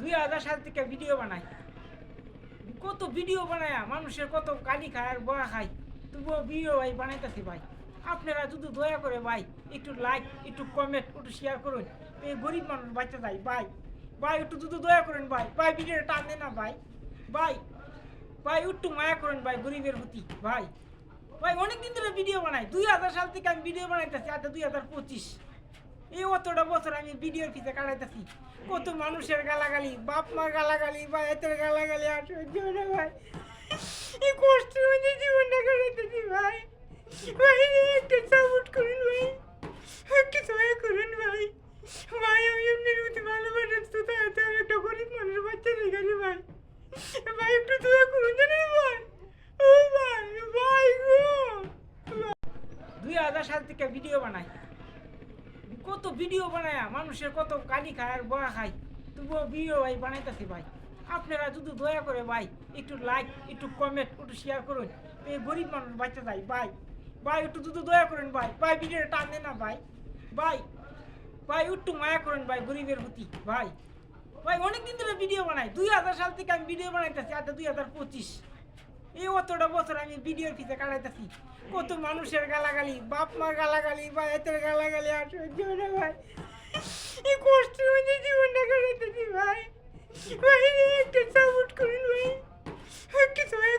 2000 সাল থেকে ভিডিও বানাই, কত ভিডিও বানায় মানুষের কত গালি খায় আর বয়া খায়, তবুও ভিডিও ভাই বানাইতেছি ভাই। আপনারা যদি দয়া করে ভাই একটু লাইক, একটু কমেন্ট, একটু শেয়ার করুন, এই গরিব মানুষ বাঁচতে যায় ভাই। ভাই একটু যদি দয়া করেন ভাই, ভাই ভিডিওটা টান দেন না ভাই। ভাই ভাই একটু মায়া করেন ভাই গরিবের প্রতি ভাই। ভাই অনেকদিন ধরে ভিডিও বানাই, 2000 সাল থেকে আমি ভিডিও বানাইতেছি, আজ 2025, এই অতটা বছর আমি ভিডিওর পিছে কাটাইতেছি। কত মানুষের গালাগালি, বাপ মার গালাগালি, ভাই এতের গালাগালি আর সহ্য হয় না ভাই। এই কষ্টের মধ্যে জীবনটা কাটাইতেছি ভাই। ভাই একটু সাপোর্ট করুন ভাই, একটু সহায় করুন ভাই। ভাই আমি এমনির মধ্যে ভালোবাসার তো তাই আমি একটা গরিব মানুষ বাচ্চা দেখালি ভাই। ভাই একটু দয়া করুন জানেন ভাই। ও ভাই, ভাই গো। 2000 সাল থেকে ভিডিও বানাই, কত ভিডিও বানায় মানুষের কত গালি খায় আর বয়া খায়, তবুও ভিডিও ভাই বানাইতেছি ভাই। আপনারা যদি দয়া করে ভাই একটু লাইক, একটু কমেন্ট, একটু শেয়ার করুন, এই গরিব মানুষ বাচ্চা যায় ভাই। ভাই একটু যদি দয়া করেন ভাই, ভাই ভিডিওটা টান দেন না ভাই। ভাই ভাই একটু মায়া করেন ভাই গরিবের প্রতি ভাই। ভাই অনেকদিন ধরে ভিডিও বানাই, 2000 সাল থেকে আমি ভিডিও বানাইতেছি, আজ 2025, এই অতটা বছর আমি ভিডিওর পিছে কাটাইতেছি। কত মানুষের গালাগালি, বাপ মার গালাগালি, বা এতের গালাগালি আর সহ্য হয় না ভাই। এই কষ্টের মধ্যে জীবনটা কাটাইতেছি ভাই। ভাই একটু সাপোর্ট করুন ভাই, একটু সহায়